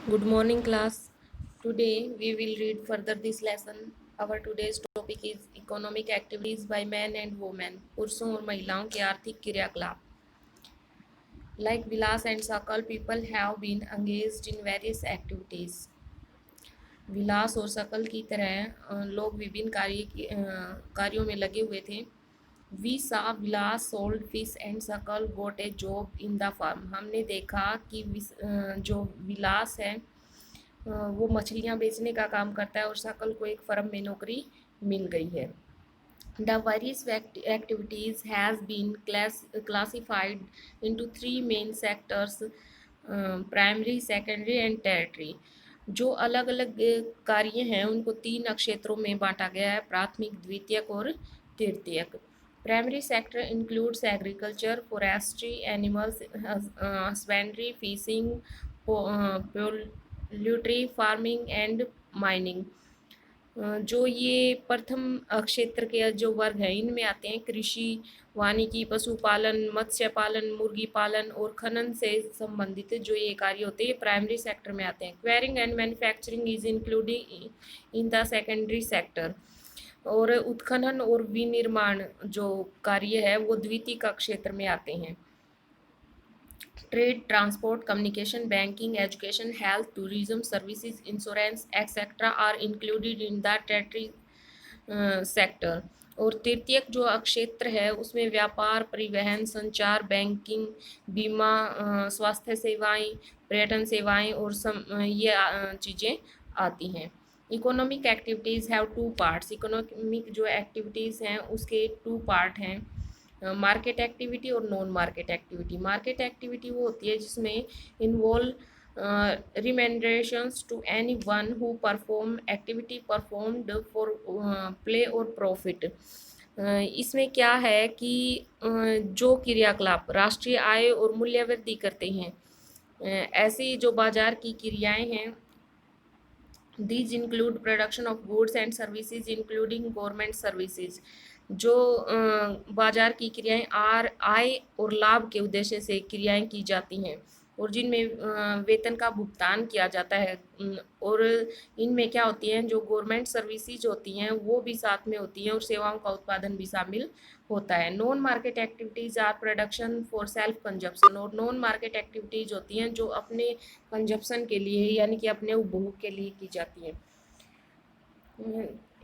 Good morning, class. Today we will read further this lesson. Our today's topic is economic activities by men and women. पुरुषों और महिलाओं के आर्थिक क्रियाकलाप. Like Vilas and Sakal, people have been engaged in various activities. विलास और सकल की तरह लोग विभिन्न कार्यों में लगे हुए थे. We saw Vilas sold fish and Sakal got a job in the farm. हमने देखा कि जो विलास है वो मछलियाँ बेचने का काम करता है और सकल को एक फर्म में नौकरी मिल गई है. The various activities has been classified into three main sectors, primary, secondary and tertiary. जो अलग अलग कार्य हैं उनको तीन क्षेत्रों में बांटा गया है, प्राथमिक, द्वितीयक और तृतीयक. Primary sector includes agriculture, forestry, animals husbandry, fishing, poultry farming and mining. जो ये प्रथम क्षेत्र के जो वर्ग हैं इनमें आते हैं कृषि, वानिकी, पशुपालन, मत्स्य पालन, मुर्गी पालन और खनन से संबंधित जो ये कार्य होते हैं ये प्राइमरी सेक्टर में आते हैं. Quarrying and manufacturing is including in the secondary sector. और उत्खनन और विनिर्माण जो कार्य है वो द्वितीय क्षेत्र में आते हैं. Trade, transport, communication, banking, education, health, tourism, services, insurance, etc. are included in the tertiary sector. और तृतीयक जो क्षेत्र है उसमें व्यापार, परिवहन, संचार, बैंकिंग, बीमा, स्वास्थ्य सेवाएं, पर्यटन सेवाएं और ये चीज़ें आती हैं. Economic activities have two parts. Economic जो एक्टिविटीज़ हैं उसके टू पार्ट हैं, मार्केट एक्टिविटी और non market activity. Market activity वो होती है जिसमें involve remunerations to any one who perform activity performed for play और प्रॉफिट. इसमें क्या है कि जो क्रियाकलाप राष्ट्रीय आय और मूल्य वृद्धि करते हैं, ऐसी जो बाजार की क्रियाएं हैं, these include production of goods and services including government services. जो बाजार की क्रियाएं आय और लाभ के उद्देश्य से क्रियाएं की जाती हैं और जिनमें वेतन का भुगतान किया जाता है. और इनमें क्या होती हैं, जो गवर्नमेंट सर्विसेज होती हैं वो भी साथ में होती हैं और सेवाओं का उत्पादन भी शामिल होता है. Non market activities are production for self consumption. और नॉन मार्केट एक्टिविटीज़ होती हैं जो अपने कंजप्शन के लिए यानी कि अपने उपभोग के लिए की जाती हैं.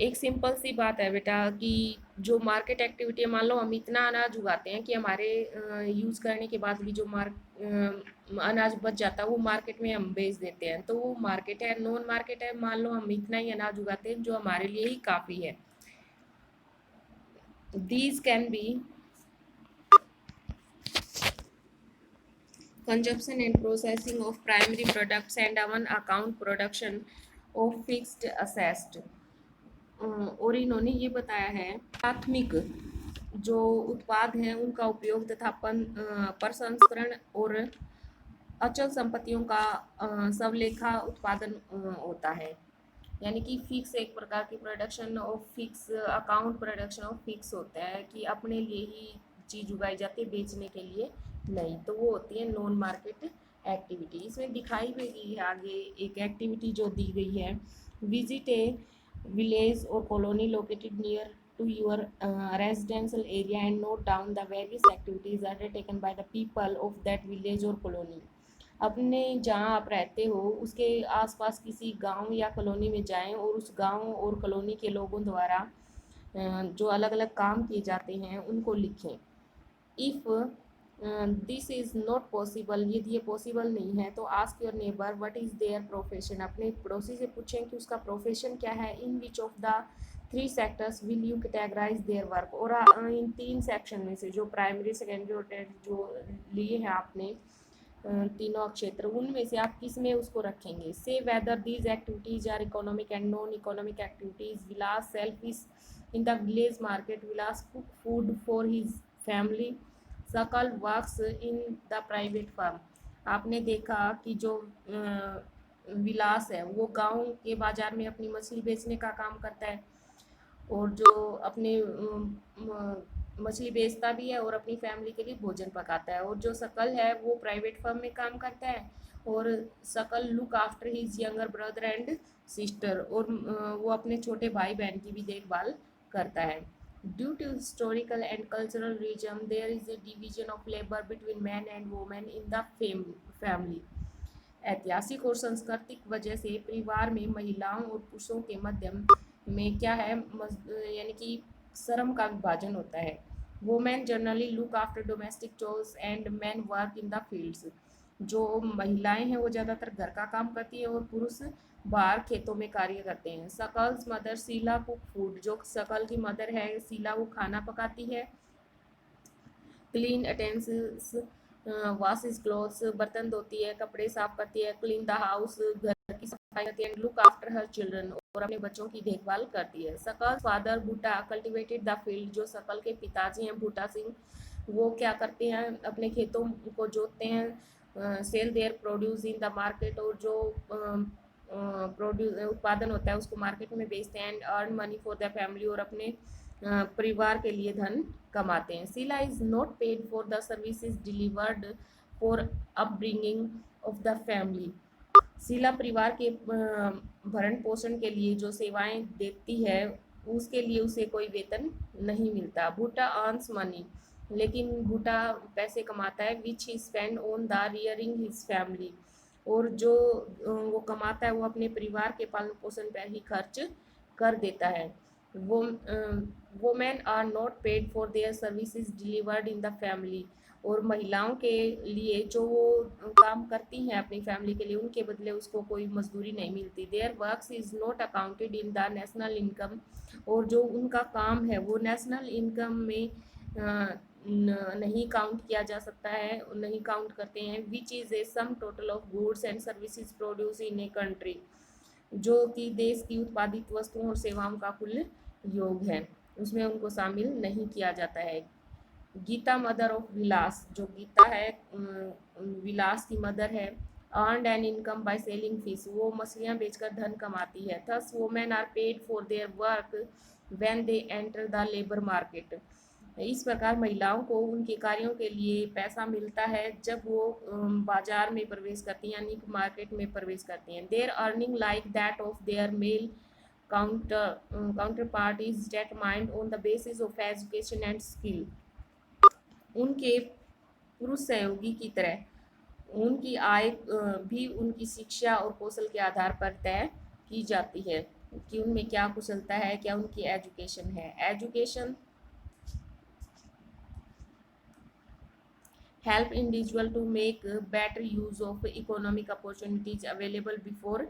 एक सिंपल सी बात है बेटा कि जो मार्केट एक्टिविटी है, मान लो हम इतना अनाज उगाते हैं कि हमारे यूज़ करने के बाद भी जो अनाज बच जाता है वो मार्केट में हम बेच देते हैं, तो वो मार्केट है. नॉन मार्केट है, मान लो हम इतना ही अनाज उगाते हैं जो हमारे लिए ही काफ़ी है. These can be consumption and processing of primary products and on account production of fixed assets. और इन्होंने ये बताया है प्राथमिक जो उत्पाद हैं उनका उपयोग तथा प्रसंस्करण और अचल संपत्तियों का सबलेखा उत्पादन होता है. यानी कि फिक्स एक प्रकार की production of fix, account production of fix होता है कि अपने लिए ही चीज़ उगाई जाती है, बेचने के लिए नहीं, तो वो होती है नॉन मार्केट एक्टिविटी. इसमें दिखाई भी गई है आगे एक एक्टिविटी जो दी गई है, विजिट ए विलेज और colony located near to your residential area and note down the various activities undertaken by the people of that village or colony. अपने जहाँ आप रहते हो उसके आसपास किसी गांव या कॉलोनी में जाएं और उस गांव और कॉलोनी के लोगों द्वारा जो अलग अलग काम किए जाते हैं उनको लिखें. If this is not possible, यदि ये पॉसिबल नहीं है तो ask your neighbour what is their profession. अपने पड़ोसी से पूछें कि उसका प्रोफेशन क्या है. In which of the three sectors will you categorise their work. और इन तीन सेक्शन में से जो प्राइमरी, सेकेंडरी और टर्टियरी जो लिए हैं आपने तीनों क्षेत्र, उनमें से आप किस में उसको रखेंगे. Say whether these activities are economic and non economic activities. Vilas sells fish in the village market. Vilas cook food for his family. Sakal works in the private farm. आपने देखा कि जो विलास है वो गांव के बाजार में अपनी मछली बेचने का काम करता है और जो अपने मछली बेचता भी है और अपनी फैमिली के लिए भोजन पकाता है. और जो सकल है वो प्राइवेट फर्म में काम करता है और सकल look after his younger brother and sister, और वो अपने छोटे भाई बहन की भी देखभाल करता है। Due to historical and cultural reason there is a division of labour between man and women in the family. ऐतिहासिक और सांस्कृतिक वजह से परिवार में महिलाओं और पुरुषों के मध्यम में क्या है, यानी कि श्रम का विभाजन होता है। Women generally look after domestic chores and man work in the fields. जो महिलाएं हैं वो ज़्यादातर घर का काम करती है और पुरुष बाहर खेतों में कार्य करते हैं। Suckles mother Sheila cook food, जो सकल की मदर है शीला वो खाना पकाती है। क्लीन अटेंसिल्स, वॉशेस क्लॉथ्स, बर्तन धोती है, कपड़े साफ करती है। क्लीन द हाउस, घर की सफाई करती है। लुक आफ्टर हर चिल्ड्रन, और अपने बच्चों की देखभाल करती है। सकल फादर भूटा कल्टिवेटेड द फील्ड, जो सकल के पिताजी हैं भूटा सिंह, वो क्या करते हैं, अपने खेतों को जोतते हैं। Sell there produce in the market, और जो प्रोड्यूस उत्पादन होता है उसको मार्केट में बेचते हैं। And earn money for the family, और अपने परिवार के लिए धन कमाते हैं। Sheela is not paid for the services delivered for upbringing of the family. Sheela परिवार के भरण पोषण के लिए जो सेवाएं देती है उसके लिए उसे कोई वेतन नहीं मिलता। भूटा अर्न्स मनी, लेकिन भूटा पैसे कमाता है, which he spend on the rearing his family, और जो वो कमाता है वो अपने परिवार के पालन पोषण पर ही खर्च कर देता है। वो women are not paid for there services delivered in the family, और महिलाओं के लिए जो वो काम करती हैं अपनी फैमिली के लिए उनके बदले उसको कोई मजदूरी नहीं मिलती। There works is not accounted in the national income, और जो उनका काम है वो नेशनल इनकम में नहीं काउंट किया जा सकता है, नहीं काउंट करते हैं। Which is a sum total of goods and services produce in a country, जो कि देश की उत्पादित वस्तुओं और सेवाओं का कुल योग है, उसमें उनको शामिल नहीं किया जाता है। गीता मदर ऑफ विलास, जो गीता है विलास की मदर है। Earned an income by selling fish, वो मछलियाँ बेचकर धन कमाती है। Thus women are paid for there work when they enter the labour market, इस प्रकार महिलाओं को उनके कार्यों के लिए पैसा मिलता है जब वो बाजार में प्रवेश करती हैं, यानी मार्केट में प्रवेश करती हैं। There earning like that of there male counterpart is determined on the basis of education and skill। उनके पुरुष सहयोगी की तरह उनकी आय भी उनकी शिक्षा और कौशल के आधार पर तय की जाती है कि उनमें क्या कुशलता है, क्या उनकी एजुकेशन है। Education help individual to make better use of economic opportunities available before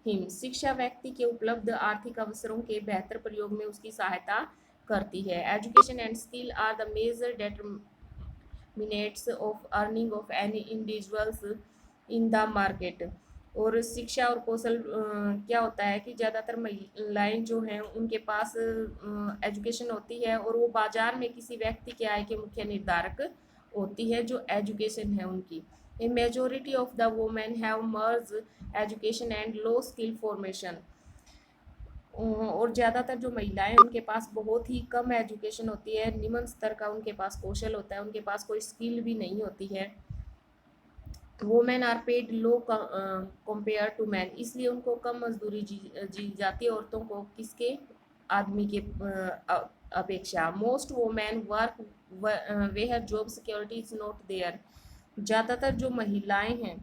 him। शिक्षा व्यक्ति के उपलब्ध आर्थिक अवसरों के बेहतर प्रयोग में उसकी सहायता करती है। Education and skill are the major determinants of earning of any individuals in the market. और शिक्षा और कौशल क्या होता है कि ज़्यादातर महिलाएं जो हैं उनके पास एजुकेशन होती है और वो बाजार में किसी व्यक्ति के आय के मुख्य निर्धारक होती है जो एजुकेशन है उनकी। ए majority of the women have merge education and low skill formation, और ज़्यादातर जो महिलाएं उनके पास बहुत ही कम एजुकेशन होती है, निम्न स्तर का उनके पास कौशल होता है, उनके पास कोई स्किल भी नहीं होती है। Women are paid low compare to man, इसलिए उनको कम मजदूरी जी जाती है औरतों को किसके, आदमी के अपेक्षा। Most women work where job security is not there, ज़्यादातर जो महिलाएं हैं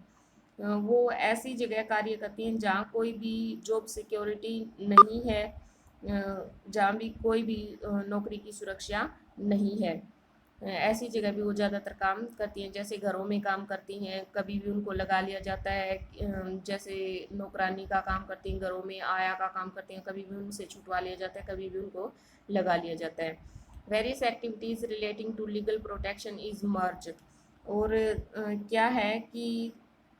वो ऐसी जगह कार्य करती हैं जहाँ कोई भी जॉब सिक्योरिटी नहीं है, जहाँ भी कोई भी नौकरी की सुरक्षा नहीं है, ऐसी जगह भी वो ज़्यादातर काम करती हैं। जैसे घरों में काम करती हैं, कभी भी उनको लगा लिया जाता है, जैसे नौकरानी का काम करती हैं, घरों में आया का काम करती हैं, कभी भी उनसे छुटवा लिया जाता है, कभी भी उनको लगा लिया जाता है। Various activities relating to legal protection is merge, और क्या है कि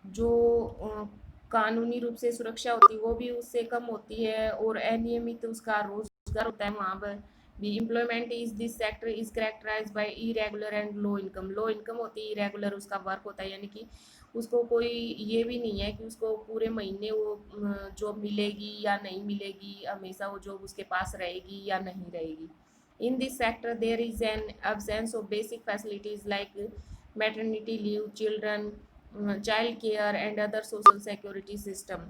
जो कानूनी रूप से सुरक्षा होती है वो भी उससे कम होती है, और अनियमित उसका रोजगार होता है वहाँ पर भी। Employment is this sector is characterize by irregular and low income, low income होती है, इरेगुलर उसका वर्क होता है, यानी कि उसको कोई ये भी नहीं है कि उसको पूरे महीने वो जॉब मिलेगी या नहीं मिलेगी, हमेशा वो जॉब उसके पास रहेगी या नहीं रहेगी। In this sector there is an absence of basic facilities like maternity leave, children child care and other social security system.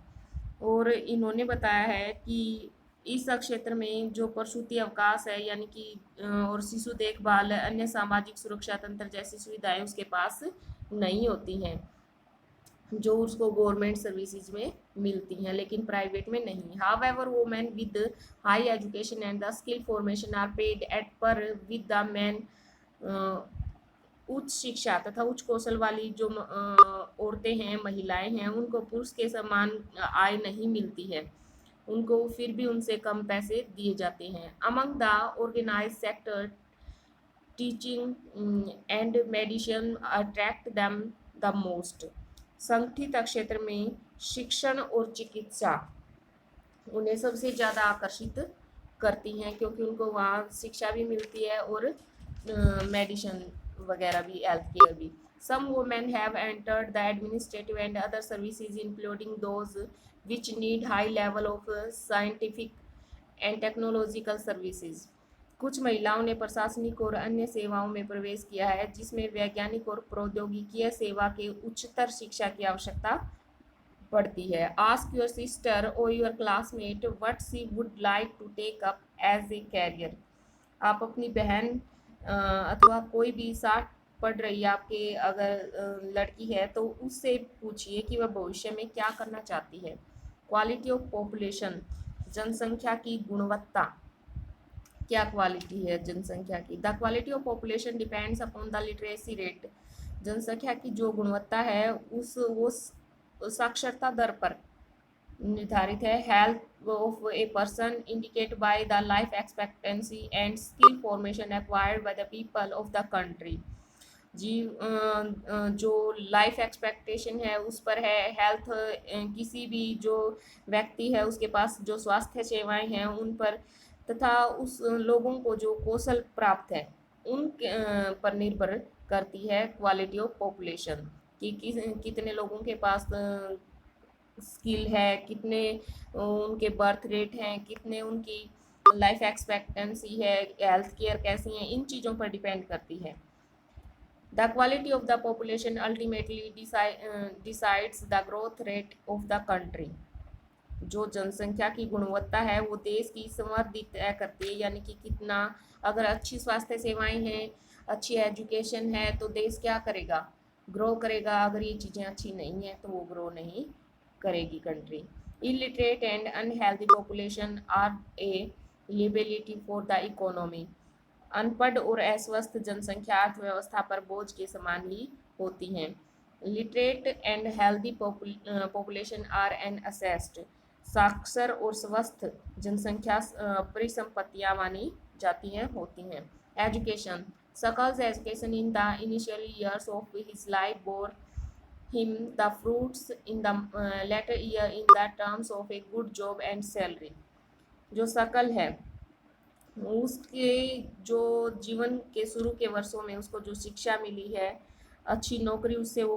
और इन्होंने बताया है कि इस क्षेत्र में जो प्रसूति अवकाश है यानी कि और शिशु देखभाल अन्य सामाजिक सुरक्षा तंत्र जैसी सुविधाएं उसके पास नहीं होती हैं, जो उसको गवर्नमेंट सर्विसेज में मिलती हैं लेकिन प्राइवेट में नहीं। However women with high education and the skill formation are paid at par with the man. उच्च शिक्षा तथा उच्च कौशल वाली जो औरतें हैं, महिलाएं हैं, उनको पुरुष के समान आय नहीं मिलती है, उनको फिर भी उनसे कम पैसे दिए जाते हैं। Among the organize sector teaching and medicine attract them the most. संगठित क्षेत्र में शिक्षण और चिकित्सा उन्हें सबसे ज़्यादा आकर्षित करती हैं क्योंकि उनको वहाँ शिक्षा भी मिलती है और मेडिसिन वगैरह भी, हेल्थ केयर भी। Some women have entered the administrative and other services including those which need high level of scientific and technological services. कुछ महिलाओं ने प्रशासनिक और अन्य सेवाओं में प्रवेश किया है जिसमें वैज्ञानिक और प्रौद्योगिकीय सेवा के उच्चतर शिक्षा की आवश्यकता पड़ती है। Ask your sister or your classmate what she would like to take up as a career. आप अपनी बहन अथवा कोई भी साथ पढ़ रही है आपके अगर लड़की है तो उससे पूछिए कि वह भविष्य में क्या करना चाहती है। क्वालिटी ऑफ पॉपुलेशन, जनसंख्या की गुणवत्ता, क्या क्वालिटी है जनसंख्या की। The quality of population depends upon the literacy rate. जनसंख्या की जो गुणवत्ता है वो साक्षरता दर पर निर्धारित है। Health of a person indicate by the life expectancy and skill formation acquired by the people of the country. जी जो लाइफ एक्सपेक्टेशन है उस पर है। हेल्थ किसी भी जो व्यक्ति है उसके पास जो स्वास्थ्य सेवाएं हैं उन पर, तथा उस लोगों को जो कौशल प्राप्त है उन पर निर्भर करती है क्वालिटी ऑफ पॉपुलेशन कि कितने लोगों के पास स्किल है, कितने उनके बर्थ रेट हैं, कितने उनकी लाइफ एक्सपेक्टेंसी है, हेल्थ केयर कैसी है, इन चीज़ों पर डिपेंड करती है। The quality of the population ultimately decides the growth rate of the country. जो जनसंख्या की गुणवत्ता है वो देश की समृद्धि तय करती है, यानी कि कितना, अगर अच्छी स्वास्थ्य सेवाएं हैं, अच्छी एजुकेशन है तो देश क्या करेगा, ग्रो करेगा। अगर ये चीज़ें अच्छी नहीं है तो वो ग्रो नहीं करेगी country. Illiterate and unhealthy population are a liability for the economy. अनपढ़ और अस्वस्थ जनसंख्या अर्थव्यवस्था पर बोझ के समान ही होती हैं। Literate and healthy population are an assessed. साक्षर और स्वस्थ जनसंख्या परिसंपत्तियां मानी जाती हैं, होती हैं। Education, Sakal's education in the initial years of his life bore him the fruits in the later year in the terms of a good job and salary। जो सकल है उसके जो जीवन के शुरू के वर्षों में उसको जो शिक्षा मिली है, अच्छी नौकरी उससे वो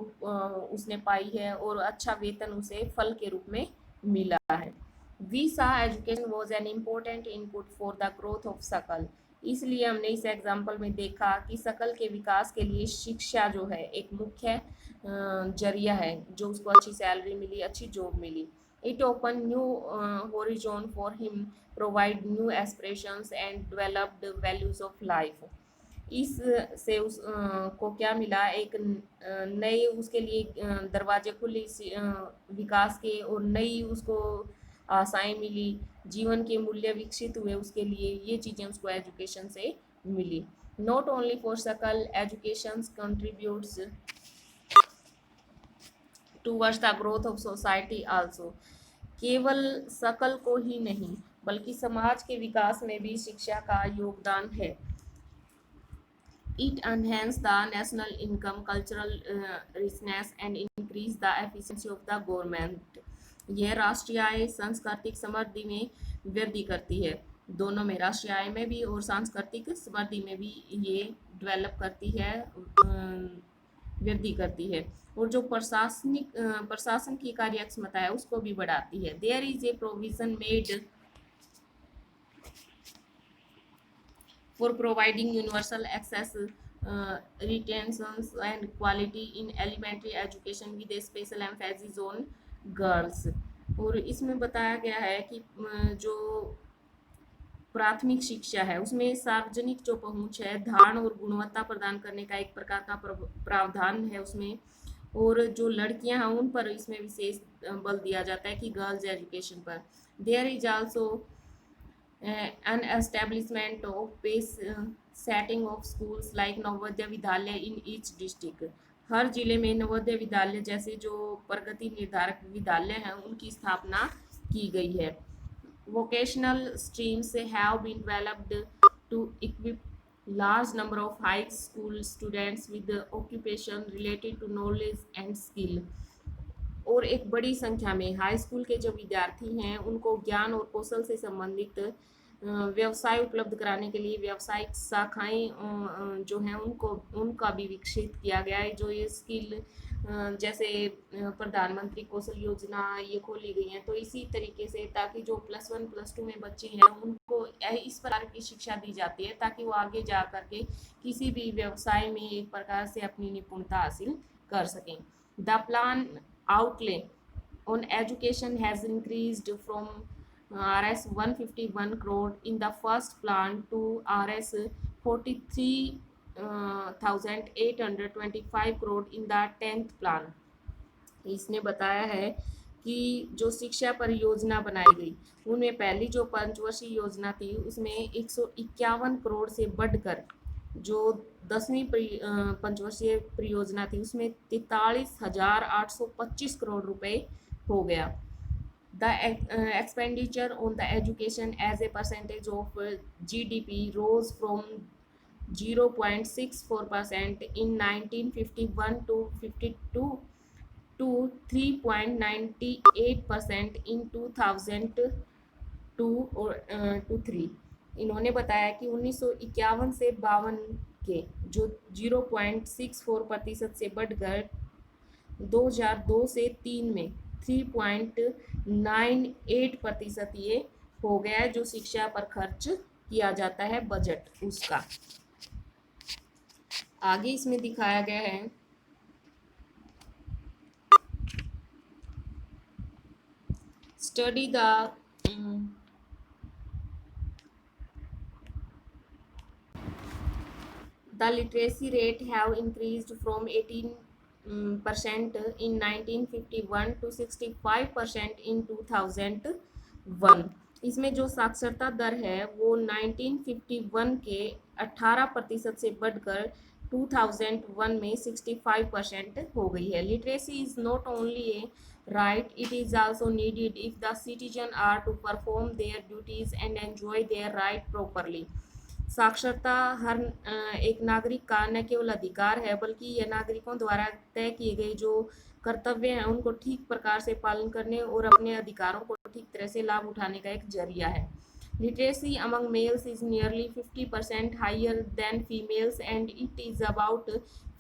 उसने पाई है और अच्छा वेतन उसे फल के रूप में मिला है। We saw education was an important input for the growth of सकल। इसलिए हमने इस एग्जाम्पल में देखा कि सकल के विकास के लिए शिक्षा जो है एक मुख्य जरिया है, जो उसको अच्छी सैलरी मिली, अच्छी जॉब मिली। It open new horizon for him, provide new aspirations and developed values of life. इस से उस को क्या मिला, एक नए उसके लिए दरवाजे खुले विकास के, और नई उसको आशाएं मिली, जीवन के मूल्य विकसित हुए उसके लिए। ये चीज़ें उसको एजुकेशन से मिली। नॉट ओनली फॉर सकल, education contributes towards the growth of society also. केवल सकल को ही नहीं बल्कि समाज के विकास में भी शिक्षा का योगदान है। It enhances the national income, cultural richness and increase the efficiency of the government। यह राष्ट्रीय आय, सांस्कृतिक समृद्धि में वृद्धि करती है। दोनों में, राष्ट्रीय आय में भी और सांस्कृतिक समृद्धि में भी ये डेवलप करती है, वृद्धि करती है। और जो प्रशासन की कार्यक्षमता है उसको भी बढ़ाती है। There is a provision made for providing universal access retentions and quality in elementary education with a special emphasis on girls। और इसमें बताया गया है कि जो प्राथमिक शिक्षा है उसमें सार्वजनिक जो पहुंच है, धारण और गुणवत्ता प्रदान करने का एक प्रकार का प्रावधान है उसमें, और जो लड़कियां हैं उन पर इसमें विशेष बल दिया जाता है कि गर्ल्स एजुकेशन पर। There is also an establishment of base setting of schools like Navodaya Vidyalaya in each district। हर जिले में नवोदय विद्यालय जैसे जो प्रगति निर्धारक विद्यालय हैं उनकी स्थापना की गई है। Vocational streams have been developed to equip large number of high school students with the occupation related to knowledge and skill। और एक बड़ी संख्या में हाई स्कूल के जो विद्यार्थी हैं उनको ज्ञान और कौशल से संबंधित व्यवसाय उपलब्ध कराने के लिए व्यावसायिक शाखाएं जो हैं उनका भी विकसित किया गया है। जो ये स्किल जैसे प्रधानमंत्री कौशल योजना ये खोली गई हैं, तो इसी तरीके से ताकि जो +1 +2 में बच्चे हैं उनको इस प्रकार की शिक्षा दी जाती है ताकि वो आगे जा करके किसी भी व्यवसाय में एक प्रकार से अपनी निपुणता हासिल कर सकें। The plan outlay on education has increased from Rs 151 crore in the first plan to Rs 43,825 crore in the 10th plan। इसने बताया है कि जो शिक्षा परियोजना बनाई गई उनमें पहली जो पंचवर्षीय योजना थी उसमें 151 करोड़ से बढ़कर जो 10वीं पंचवर्षीय परियोजना थी उसमें 43,825 करोड़ रुपए हो गया। The expenditure on the education as a percentage of GDP rose from 0.64% in 1951 to 3.98% in 2002 और 3। इन्होंने बताया कि 1951 से 52 के जो 0.64% से बढ़कर 2002 से 3 में 3.98% ये हो गया है जो शिक्षा पर खर्च किया जाता है बजट उसका। आगे इसमें दिखाया गया है study the literacy rate have increased from 18% in 1951 to 65% in 2001। इसमें जो साक्षरता दर है वो 1951 के 18% से बढ़कर 2001 में 65% हो गई है। Literacy is not only A right, it is also needed if the citizen are to perform their duties and enjoy their right properly। साक्षरता हर एक नागरिक का न केवल अधिकार है बल्कि यह नागरिकों द्वारा तय किए गए जो कर्तव्य हैं उनको ठीक प्रकार से पालन करने और अपने अधिकारों को ठीक तरह से लाभ उठाने का एक जरिया है। Literacy among males is nearly 50% higher than females and it is about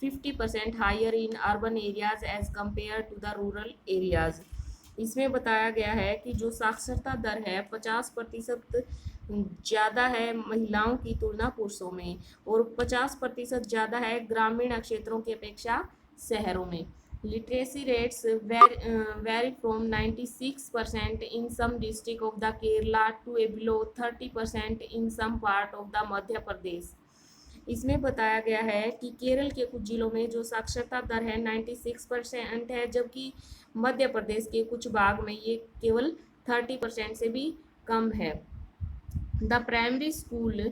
50% higher in urban areas as compared to the rural areas। इसमें बताया गया है कि जो साक्षरता दर है 50% ज़्यादा है महिलाओं की तुलना पुरुषों में और 50% ज़्यादा है ग्रामीण क्षेत्रों की अपेक्षा शहरों में। Literacy rates vary from 96% in some district of the Kerala to a below 30% in some part of the Madhya Pradesh. इसमें बताया गया है कि केरल के कुछ जिलों में जो साक्षरता दर है 96% है जबकि मध्य प्रदेश के कुछ भाग में ये केवल 30% से भी कम है। The primary school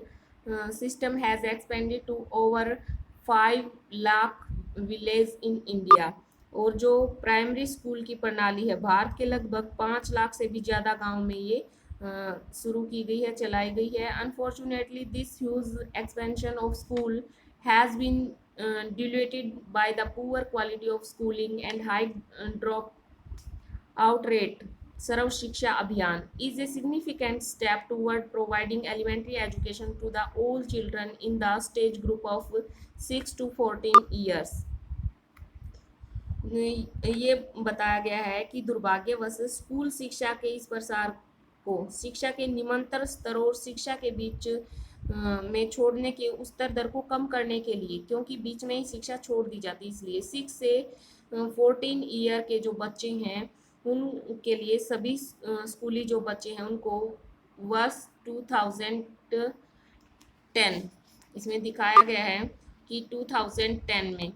system has expanded to over 5 lakh villages in India। और जो प्राइमरी स्कूल की प्रणाली है भारत के लगभग 5 लाख से भी ज़्यादा गांव में ये शुरू की गई है, चलाई गई है। Unfortunately this huge expansion of school has been diluted by the poor quality of schooling and high drop out rate। सर्व शिक्षा अभियान is a significant step toward providing elementary education to the all children in the stage group of 6 to 14 years। ये बताया गया है कि दुर्भाग्यवश school शिक्षा के इस प्रसार को शिक्षा के निम्नतर स्तरों और शिक्षा के बीच में छोड़ने के उत्तर दर को कम करने के लिए, क्योंकि बीच में ही शिक्षा छोड़ दी जाती है, इसलिए 6 से 14 ईयर के जो बच्चे हैं उनके लिए सभी स्कूली जो बच्चे हैं उनको वर्ष 2010 इसमें दिखाया गया है कि 2010 में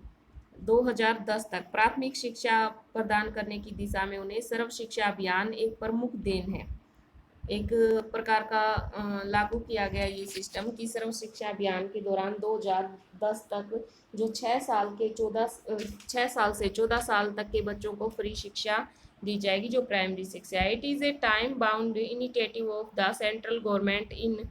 2010 तक प्राथमिक शिक्षा प्रदान करने की दिशा में उन्हें सर्व शिक्षा अभियान एक प्रमुख देन है। एक प्रकार का लागू किया गया ये सिस्टम कि सर्व शिक्षा अभियान के दौरान 2010 तक जो 6 साल से 14 साल तक के बच्चों को फ्री शिक्षा दी जाएगी, जो प्राइमरी शिक्षा है। It is a time bound initiative of the central government in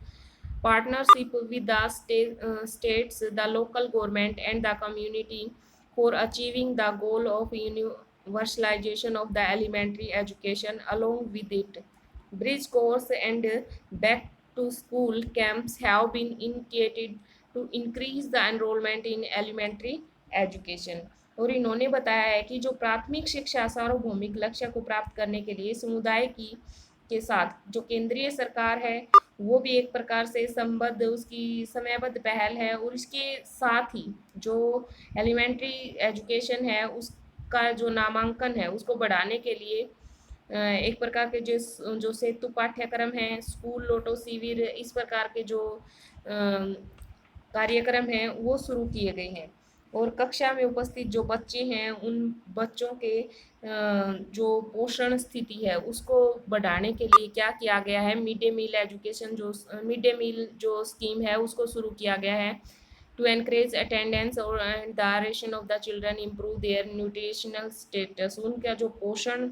partnership with the states, the local government, and the community for achieving the goal of universalization of the elementary education. Along with it, bridge course and back to school camps have been initiated to increase the enrollment in elementary education. और इन्होंने बताया है कि जो प्राथमिक शिक्षा सार्वभौमिक लक्ष्य को प्राप्त करने के लिए समुदाय की के साथ जो केंद्रीय सरकार है वो भी एक प्रकार से संबद्ध उसकी समयबद्ध पहल है, और इसके साथ ही जो एलिमेंट्री एजुकेशन है उसका जो नामांकन है उसको बढ़ाने के लिए एक प्रकार के जो सेतु पाठ्यक्रम है, स्कूल लोटो शिविर, इस प्रकार के जो कार्यक्रम हैं वो शुरू किए गए हैं। और कक्षा में उपस्थित जो बच्चे हैं उन बच्चों के जो पोषण स्थिति है उसको बढ़ाने के लिए क्या किया गया है, मिड डे मील एजुकेशन जो मिड डे मील जो स्कीम है उसको शुरू किया गया है टू एनकरेज अटेंडेंस और the ration of the children improve their nutritional status. उनका जो पोषण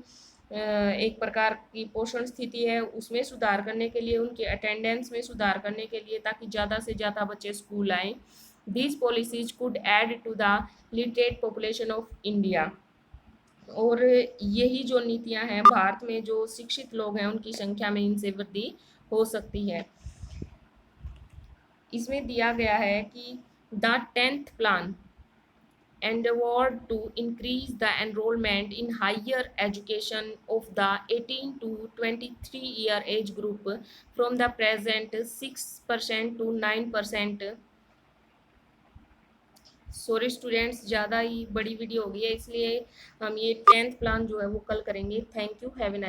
एक प्रकार की पोषण स्थिति है उसमें सुधार करने के लिए, उनके अटेंडेंस में सुधार करने के लिए, ताकि ज़्यादा से ज़्यादा बच्चे स्कूल आएँ। These policies could add to the literate population of India। और यही जो नीतियां हैं भारत में जो शिक्षित लोग हैं उनकी संख्या में इनसे वृद्धि हो सकती है। इसमें दिया गया है कि the 10th plan endeavored to increase the enrollment in higher education of the 18 to 23 year age group from the present 6% to 9%। Sorry students, ज़्यादा ही बड़ी वीडियो हो गई है इसलिए हम ये 10th प्लान जो है वो कल करेंगे। Thank you, have a nice